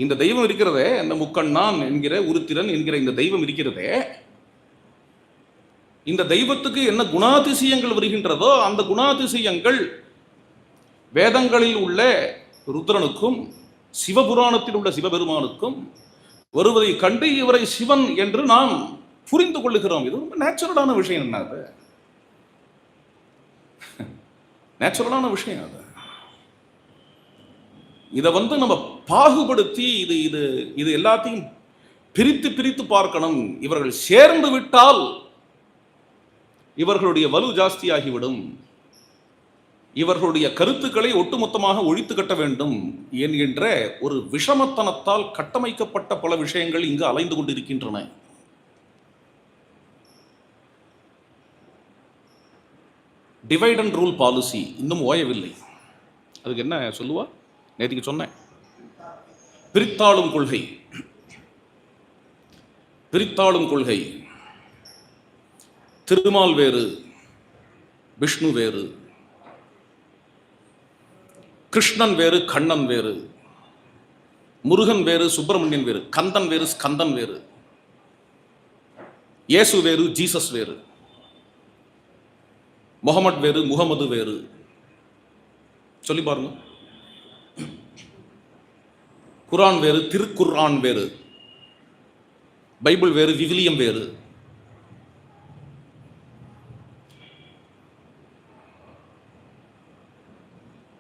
இந்த தெய்வம் இருக்கிறதே, இந்த முக்கண்ணான் என்கிற உருத்திரன் என்கிற இந்த தெய்வம் இருக்கிறதே, இந்த தெய்வத்துக்கு என்ன குணாதிசயங்கள் வருகின்றதோ அந்த குணாதிசயங்கள் வேதங்களில் உள்ள ருத்ரனுக்கும் சிவபுராணத்தில் உள்ள சிவபெருமானுக்கும் வருவதை கண்டு இவரை சிவன் என்று நாம் புரிந்து கொள்ளுகிறோம். இது ரொம்ப நேச்சுரலான விஷயம். என்ன அது நேச்சுரலான விஷயம். அது இதை நம்ம பாகுபடுத்தி இது இது இது எல்லாத்தையும் பிரித்து பிரித்து பார்க்கணும். இவர்கள் சேர்ந்து விட்டால் இவர்களுடைய வலு ஜாஸ்தியாகிவிடும், இவர்களுடைய கருத்துக்களை ஒட்டுமொத்தமாக ஒழித்து கட்ட வேண்டும் என்கின்ற ஒரு விஷமத்தனத்தால் கட்டமைக்கப்பட்ட பல விஷயங்கள் இங்கு அலைந்து கொண்டிருக்கின்றன. டிவைட் அண்ட் ரூல் பாலிசி இன்னும் ஓயவில்லை. அதுக்கு என்ன சொல்லுவா? நேற்றுக்கு சொன்னேன், பிரித்தாளும் கொள்கை. பிரித்தாளும் கொள்கை. திருமால் வேறு, விஷ்ணு வேறு, கிருஷ்ணன் வேறு, கண்ணன் வேறு, முருகன் வேறு, சுப்பிரமணியன் வேறு, கந்தன் வேறு, ஸ்கந்தன் வேறு, இயேசு வேறு, ஜீசஸ் வேறு, முகமது வேறு, முகமது வேறு. சொல்லி பாருங்க. குரான் வேறு, திருக்குர்ஆன் வேறு, பைபிள் வேறு, விவிலியம் வேறு.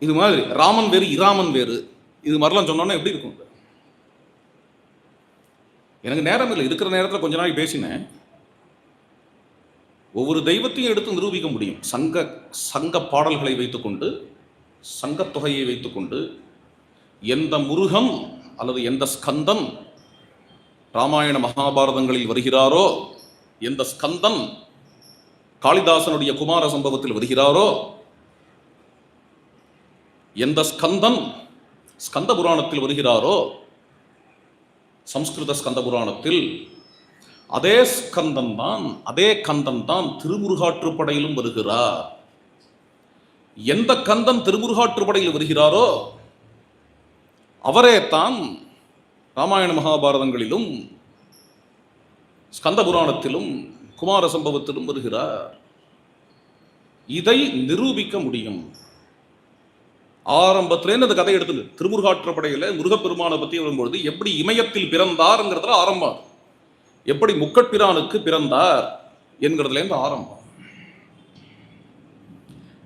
இது மாதிரி ராமன் வேறு, இராமன் வேறு. இது மாதிரிலாம் சொன்னோன்னா எப்படி இருக்கும்? எனக்கு நேரம் இல்லை. இருக்கிற நேரத்தில் கொஞ்ச நாள் பேசினேன். ஒவ்வொரு தெய்வத்தையும் எடுத்து நிரூபிக்க முடியும். சங்க பாடல்களை வைத்துக்கொண்டு, சங்கத்தொகையை வைத்துக்கொண்டு, எந்த முருகன் அல்லது எந்த ஸ்கந்தன் ராமாயண மகாபாரதங்களில் வருகிறாரோ, எந்த ஸ்கந்தன் காளிதாசனுடைய குமார சம்பவத்தில் வருகிறாரோ, எந்த ஸ்கந்தன் ஸ்கந்த புராணத்தில் வருகிறாரோ, சம்ஸ்கிருத ஸ்கந்த புராணத்தில், அதே ஸ்கந்தன் தான், அதே கந்தன் தான் திருமுருகாற்றுப்படையிலும் வருகிறார். எந்த கந்தன் திருமுருகாற்றுப்படையில் வருகிறாரோ அவரே தான் ராமாயண மகாபாரதங்களிலும் ஸ்கந்த புராணத்திலும் குமார சம்பவத்திலும் வருகிறார். இதை நிரூபிக்க முடியும். ஆரம்பத்திலேருந்து அந்த கதை எடுத்து திருமுருகாற்றுப்படையில முருகப்பெருமானை பற்றி வரும்பொழுது எப்படி இமயத்தில் பிறந்தார்ங்கிறதுல ஆரம்பம், எப்படி முக்கட்பிரானுக்கு பிறந்தார் என்கிறதுலேருந்து ஆரம்பம்.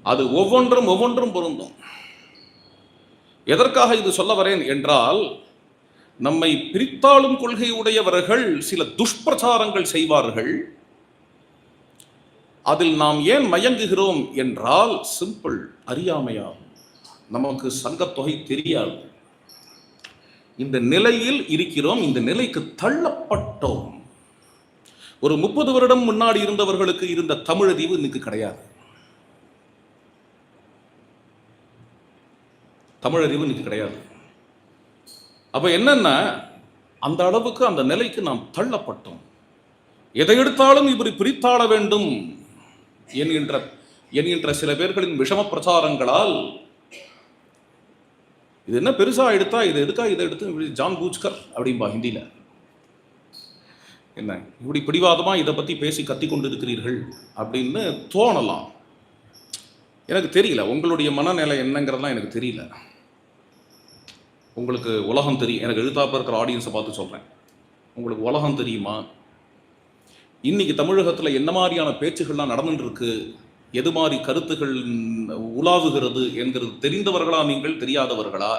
அது ஒவ்வொன்றும் ஒவ்வொன்றும் பொருந்தும். எதற்காக இது சொல்ல வரேன் என்றால், நம்மை பிரித்தாளும் கொள்கை உடையவர்கள் சில துஷ்பிரச்சாரங்கள் செய்வார்கள். அதில் நாம் ஏன் மயங்குகிறோம் என்றால், சிம்பிள், அறியாமையாகும். நமக்கு சங்கத்தொகை தெரியாது. இந்த நிலையில் இருக்கிறோம், இந்த நிலைக்கு தள்ளப்பட்டோம். ஒரு 30 வருடம் முன்னாடி இருந்தவர்களுக்கு இருந்த தமிழறிவு இன்னைக்கு கிடையாது. தமிழறிவு இன்னைக்கு கிடையாது. அப்ப என்னன்னா, அந்த அளவுக்கு அந்த நிலைக்கு நாம் தள்ளப்பட்டோம். எதை எடுத்தாலும் இப்படி பிரித்தாள வேண்டும் என்கின்ற சில பேர்களின் விஷம பிரச்சாரங்களால், இது என்ன பெருசா எடுத்தா, இது எடுக்கா, இதை எடுத்து ஜான் பூச்கர் அப்படின்பா ஹிந்தியில, என்ன இப்படி பிடிவாதமா இதை பத்தி பேசி கத்தி கொண்டு இருக்கிறீர்கள் அப்படின்னு தோணலாம். எனக்கு தெரியல உங்களுடைய மனநிலை என்னங்கிறதுலாம் எனக்கு தெரியல. உங்களுக்கு உலகம் தெரியும். எனக்கு எழுத்தாப்ப இருக்கிற ஆடியன்ஸை பார்த்து சொல்றேன், உங்களுக்கு உலகம் தெரியுமா? இன்னைக்கு தமிழகத்தில் என்ன மாதிரியான பேச்சுகள்லாம் நடந்துட்டு இருக்கு, எது மாதிரி கருத்துகள் உலாவுகிறது என்கிறது தெரிந்தவர்களா நீங்கள், தெரியாதவர்களா?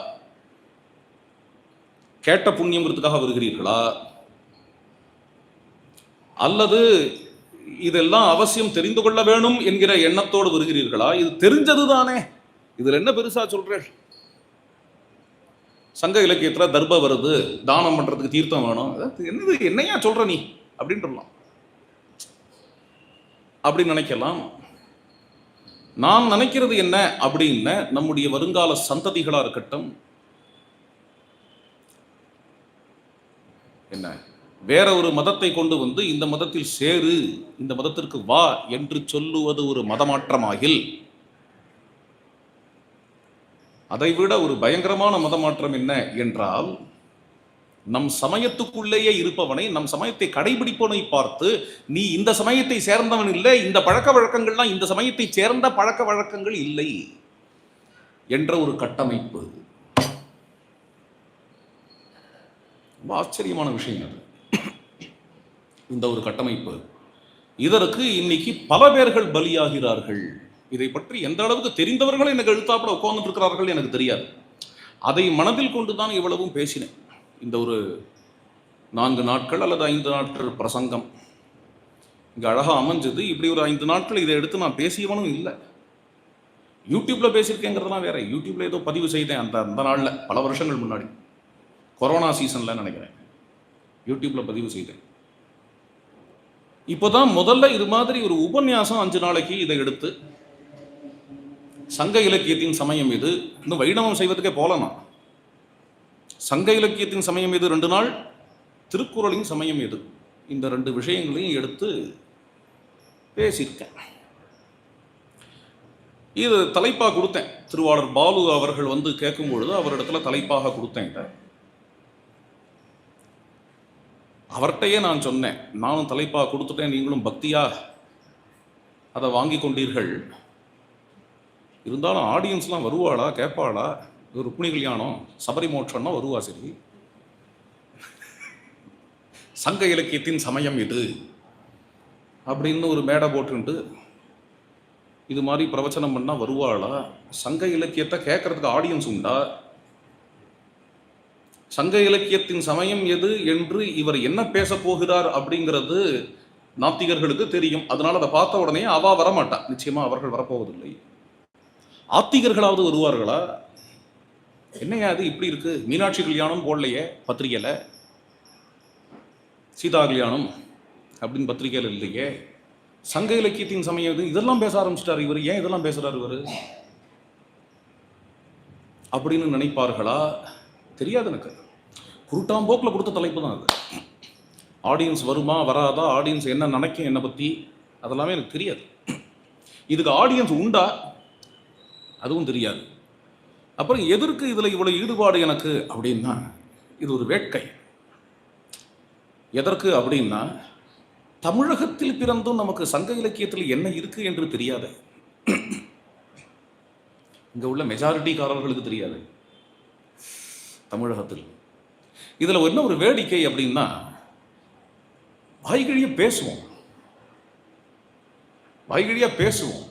கேட்ட புண்ணியங்கிறதுக்காக வருகிறீர்களா, அல்லது இதெல்லாம் அவசியம் தெரிந்து கொள்ள வேணும் என்கிற எண்ணத்தோடு வருகிறீர்களா? இது தெரிஞ்சது தானே, இதுல என்ன பெருசா சொல்றேன்? சங்க இலக்கியத்துல தர்ப வருது, தானம் பண்றதுக்கு தீர்த்தம் வேணும், என்னது என்னையா சொல்ற நீ அப்படின்னு அப்படி நினைக்கலாம். நான் நினைக்கிறது என்ன அப்படின்னு, நம்முடைய வருங்கால சந்ததிகளா இருக்கட்டும், என்ன வேற ஒரு மதத்தை கொண்டு வந்து இந்த மதத்தில் சேரு, இந்த மதத்திற்கு வா என்று சொல்லுவது ஒரு மதமாற்றமாகில், அதைவிட ஒரு பயங்கரமான மதமாற்றம் என்ன என்றால், நம் சமயத்துக்குள்ளேயே இருப்பவனை, நம் சமயத்தை கடைபிடிப்பவனை பார்த்து, நீ இந்த சமயத்தை சேர்ந்தவன் இல்லை, இந்த பழக்க வழக்கங்கள்லாம் இந்த சமயத்தை சேர்ந்த பழக்க வழக்கங்கள் இல்லை என்ற ஒரு கட்டமைப்பு. ரொம்ப ஆச்சரியமான விஷயம் அது, இந்த ஒரு கட்டமைப்பு. இதற்கு இன்னைக்கு பல பேர்கள் பலியாகிறார்கள். இதை பற்றி எந்த அளவுக்கு தெரிந்தவர்கள் எனக்கு எழுத்தாப்புல உட்கார்ந்துட்டு இருக்கிறார்கள் எனக்கு தெரியாது. அதை மனதில் கொண்டுதான் இவ்வளவும் பேசினேன். இந்த ஒரு 4 நாட்கள் அல்லது 5 நாட்கள் பிரசங்கம் இங்கே அழகாக அமைஞ்சது. இப்படி ஒரு 5 நாட்கள் இதை எடுத்து நான் பேசியவனும் இல்லை. யூடியூப்பில் பேசியிருக்கேங்கிறதுலாம் வேற. யூடியூப்பில் ஏதோ பதிவு செய்தேன் அந்த நாளில், பல வருஷங்கள் முன்னாடி, கொரோனா சீசனில் நினைக்கிறேன், யூடியூப்பில் பதிவு செய்தேன். இப்போதான் முதல்ல இது மாதிரி ஒரு உபன்யாசம் 5 நாளைக்கு இதை எடுத்து, சங்க இலக்கியத்தின் சமயம் இது, இன்னும் வைணவம் செய்வதற்கே போலனா, சங்க இலக்கியத்தின் சமயம் எது 2 நாள், திருக்குறளின் சமயம் எது, இந்த 2 விஷயங்களையும் எடுத்து பேசியிருக்கேன். இது தலைப்பாக கொடுத்தேன். திருவாளர் பாலு அவர்கள் வந்து கேட்கும் பொழுது அவரிடத்துல தலைப்பாக கொடுத்தேன். அவர்கிட்டையே நான் சொன்னேன், நானும் தலைப்பாக கொடுத்துட்டேன், நீங்களும் பக்தியா அதை வாங்கி கொண்டீர்கள், இருந்தாலும் ஆடியன்ஸ்லாம் வருவாளா, கேட்பாளா, இது ருக்மிணி கல்யாணம், சபரி மோட்சம்னா வருவா, சரி, சங்க இலக்கியத்தின் சமயம் இது அப்படின்னு ஒரு மேடை போட்டுன்ட்டு இது மாதிரி பிரவச்சனம் பண்ணா வருவாளா, சங்க இலக்கியத்தை கேட்கறதுக்கு ஆடியன்ஸ் உண்டா, சங்க இலக்கியத்தின் சமயம் எது என்று இவர் என்ன பேச போகிறார் அப்படிங்கிறது நாத்திகர்களுக்கு தெரியும். அதனால அதை பார்த்த உடனே அவா வரமாட்டா, நிச்சயமா அவர்கள் வரப்போவதில்லை. ஆத்திகர்களாவது வருவார்களா? என்னையா அது இப்படி இருக்கு, மீனாட்சி கல்யாணம் போடலையே பத்திரிகையில, சீதா கல்யாணம் அப்படின்னு பத்திரிகையில் இல்லையே, சங்க இலக்கியத்தின் சமயம் இது, இதெல்லாம் பேச ஆரம்பிச்சிட்டார் இவர், ஏன் இதெல்லாம் பேசுறாரு இவர் அப்படின்னு நினைப்பார்களா? தெரியாது எனக்கு. குருட்டாம்போக்கில் கொடுத்த தலைப்பு தான் அது. ஆடியன்ஸ் வருமா வராதா, ஆடியன்ஸ் என்ன நினைக்கும் என்னை பற்றி, அதெல்லாமே எனக்கு தெரியாது. இதுக்கு ஆடியன்ஸ் உண்டா அதுவும் தெரியாது. அப்புறம் எதற்கு இதில் இவ்வளோ ஈடுபாடு எனக்கு அப்படின்னா, இது ஒரு வேட்கை. எதற்கு அப்படின்னா, தமிழகத்தில் பிறந்தும் நமக்கு சங்க இலக்கியத்தில் என்ன இருக்கு என்று தெரியாது. இங்கே உள்ள மெஜாரிட்டிக்காரர்களுக்கு தெரியாது தமிழகத்தில். இதில் என்ன ஒரு வேடிக்கை அப்படின்னா, வாய்கிழிய பேசுவோம், வாய்கிழியா பேசுவோம்,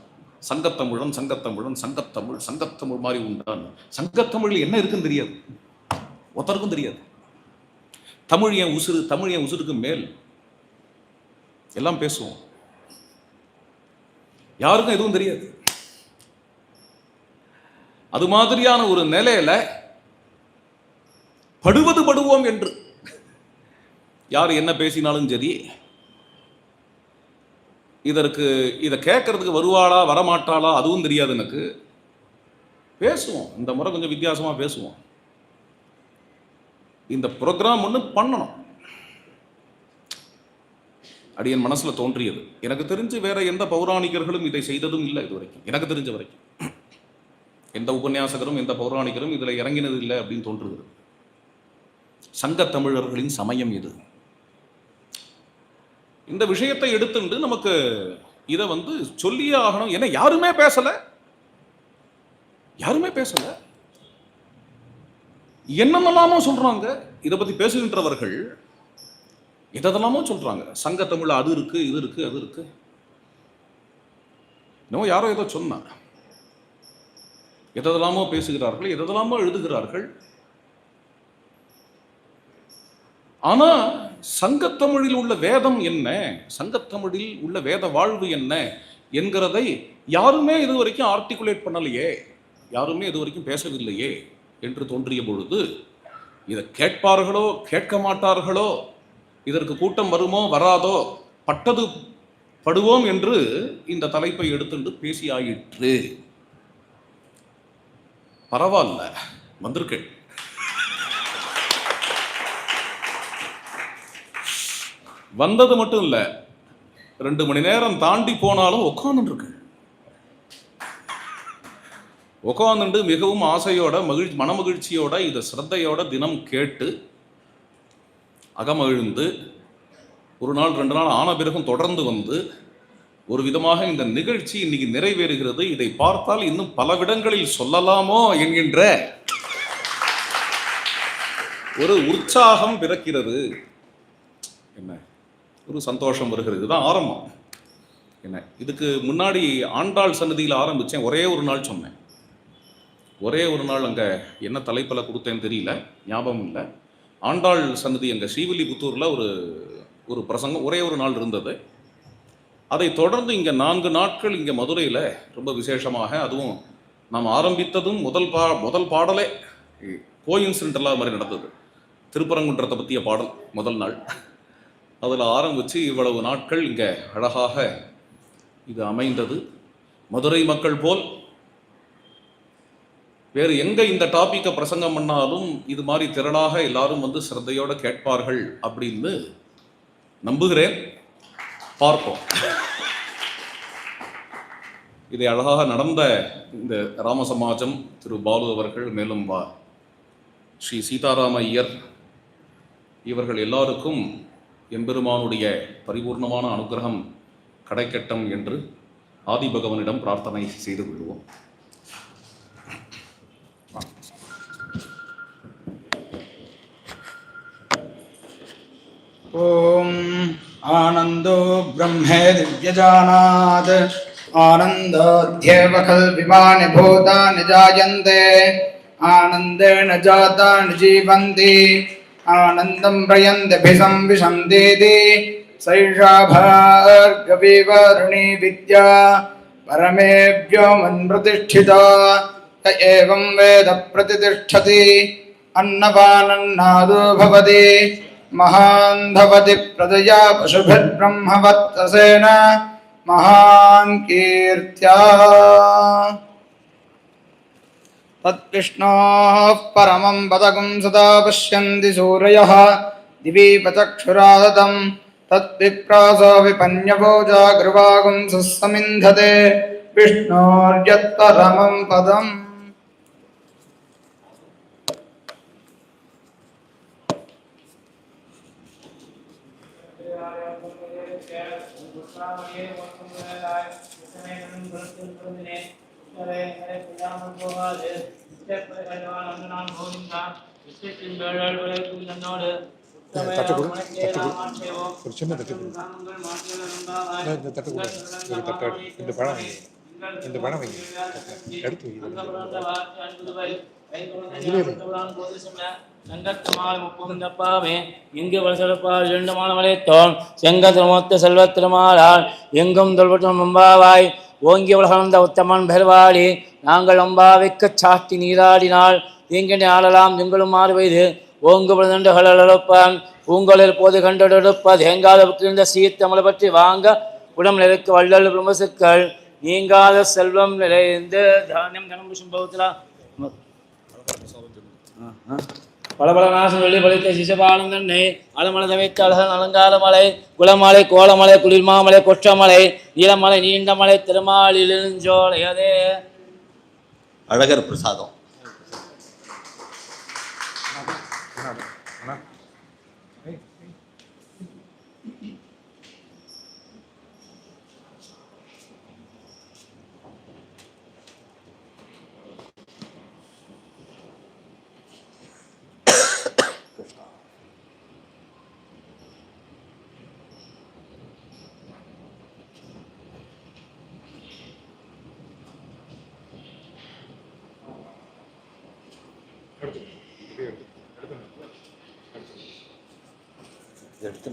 சங்கத்தமிழன் சங்கத்தமிழன் சங்கத்தமிழ் சங்கத்தமிழ் மாதிரி உண்டான். சங்கத்தமிழில் என்ன இருக்குன்னு தெரியாது, ஒருத்தருக்கும் தெரியாது. தமிழ் என் உசுறு, தமிழ் என் உசுருக்கு மேல் எல்லாம் பேசுவோம், யாருக்கும் எதுவும் தெரியாது. அது மாதிரியான ஒரு நிலையில படுவது படுவோம் என்று யார் என்ன பேசினாலும் சரி, இதற்கு இதை கேட்கறதுக்கு வருவாளா வரமாட்டாளா அதுவும் தெரியாது எனக்கு. பேசுவோம், இந்த முறை கொஞ்சம் வித்தியாசமா பேசுவோம். இந்த ப்ரோக்ராம் ஒன்று பண்ணணும் அப்படி என் மனசுல தோன்றியது. எனக்கு தெரிஞ்சு வேற எந்த பௌராணிகர்களும் இதை செய்ததும் இல்லை இது வரைக்கும், எனக்கு தெரிஞ்ச வரைக்கும். எந்த உபன்யாசகரும் எந்த பௌராணிகரும் இதில் இறங்கினது இல்லை அப்படின்னு தோன்றுகிறது. சங்கத்தமிழர்களின் சமயம் இது. இந்த விஷயத்தை எடுத்துட்டு நமக்கு இதை வந்து சொல்லியே ஆகணும். ஏன்னா யாருமே பேசல, யாருமே பேசல. என்னென்னலாமோ சொல்றாங்க, இதை பத்தி பேசுகின்றவர்கள் எதெல்லாமோ சொல்றாங்க. சங்க தமிழ் அது இருக்கு இது இருக்கு அது இருக்கு. இன்னும் யாரோ ஏதோ சொன்னா, எதெல்லாமோ பேசுகிறார்கள், எதெல்லாமோ எழுதுகிறார்கள். ஆனா சங்கத்தமிழில் உள்ள வேதம் என்ன, சங்கத்தமிழில் உள்ள வேத வாழ்வு என்ன என்கிறதை யாருமே இது வரைக்கும் ஆர்டிகுலேட் பண்ணலையே, யாருமே இது வரைக்கும் பேசவில்லையே என்று தோன்றிய பொழுது, இதை கேட்பார்களோ கேட்க மாட்டார்களோ, இதற்கு கூட்டம் வருமோ வராதோ, பட்டது படுவோம் என்று இந்த தலைப்பை எடுத்துட்டு பேசி ஆயிற்று. பரவாயில்ல, வந்திருக்கேன். வந்தது மட்டும் இல்ல, 2 மணி நேரம் தாண்டி போனாலும் உட்காந்துட்டு மிகவும் ஆசையோட மனமகிழ்ச்சியோட இதை சிரத்தையோட தினம் கேட்டு அகமகிழ்ந்து ஒரு நாள் 2 நாள் ஆன பிறகும் தொடர்ந்து வந்து ஒரு விதமாக இந்த நிகழ்ச்சி இன்னைக்கு நிறைவேறுகிறது. இதை பார்த்தால் இன்னும் பல விடங்களில் சொல்லலாமோ என்கின்ற ஒரு உற்சாகம் பிறக்கிறது. என்ன ஒரு சந்தோஷம் வருகிறது. இதுதான் ஆரம்பம். என்ன இதுக்கு முன்னாடி ஆண்டாள் சன்னதியில் ஆரம்பித்தேன். ஒரே ஒரு நாள் சொன்னேன். ஒரே ஒரு நாள் அங்கே என்ன தலைப்பில் கொடுத்தேன்னு தெரியல, ஞாபகம் இல்லை. ஆண்டாள் சன்னதி அங்கே ஸ்ரீவில்லிபுத்தூரில் ஒரு பிரசங்கம் ஒரே ஒரு நாள் இருந்தது. அதை தொடர்ந்து இங்கே 4 நாட்கள் இங்கே மதுரையில் ரொம்ப விசேஷமாக, அதுவும் நாம் ஆரம்பித்ததும் முதல் பாடலே கோயின்சிடென்டலாக மாதிரி நடந்தது. திருப்பரங்குன்றத்தை பற்றிய பாடல் முதல் நாள். அதில் ஆரம்பித்து இவ்வளவு நாட்கள் இங்கே அழகாக இது அமைந்தது. மதுரை மக்கள் போல் வேறு எங்கே இந்த டாப்பிக்கை பிரசங்கம் பண்ணாலும் இது மாதிரி திரளாக எல்லாரும் வந்து சிரத்தையோடு கேட்பார்கள் அப்படின்னு நம்புகிறேன். பார்ப்போம். இதை அழகாக நடந்த இந்த ராமசமாஜம், திரு பாலு அவர்கள், மேலும் ஸ்ரீ சீதாராம ஐயர், இவர்கள் எல்லாருக்கும் எம்பெருமானுடைய பரிபூர்ணமான அனுகிரகம் கிடைக்கட்டும் என்று ஆதிபகவனிடம் பிரார்த்தனை செய்து கொள்வோம். ஓம் ஆனந்தோ பிரம்மே திவ்யஜானாத் ஆனந்தோத்யேவ கல்விமானி பூதானி ஜாயந்தே ஆனந்தேன ஜாதானி ஜீவந்தி ஆனந்தம் பிரயந்தபிசம்விஷந்தேதி சைஷா பார்கவீவருணி வித்யா பரமேவ்யோ மன்பிரதிஷ்டிதா ய ஏவம் வேத பிரதிதிஷ்டதி அன்னபானன்னாதோ பவதி மகான் பவதி பிரஜயா பசுபிர்ப்ரம்மவர்த்தசேன மகான் கீர்த்யா தத்விஷ்ணோः பரமம் பதகம் சதா பஷ்யந்தி சூரயः திவி பசக்ஷுராததம் தத்விப்ராசோ விபன்யவோ ஜாகிருவாகும் சுஸ்ஸமிந்ததே விஷ்ணோர்யத்பரமம் பதம். இங்கு வளசெடுப்பார் 2 மாணவளைத்தோன் செங்கத்திரமொத்த செல்வத்திருமாளால் எங்கும் தொல்பற்றும் அம்பாவாய் ஓங்கி உலகளந்த உத்தமன் பெருவாளி நாங்கள் அம்பாவைக்கு சாட்டி நீராடினால் எங்கினை ஆளலாம் எங்களும் மாறு வயது ஓங்கு விழுந்துகளப்பான் பூங்கொழில் போது கண்டெடுப்பது எங்காத புற்றிருந்த சீத்தமலை பற்றி வாங்க உடம்புல இருக்க வள்ளல் பிரமசுக்கள் நீங்காத செல்வம் நிறைந்து தானியம் தனம் சம்பவத்தில் பலபல நாசம் வெளி பலித்த சிசபாலம் தன்னை அலமலை வைத்த அழகன் அலங்கார மலை குளமலை கோலமலை குளிர்மாமலை கொற்றமலை நீலமலை நீண்டமலை திருமாலிருஞ்சோலை அதே அழகர் பிரசாதம். எடுத்து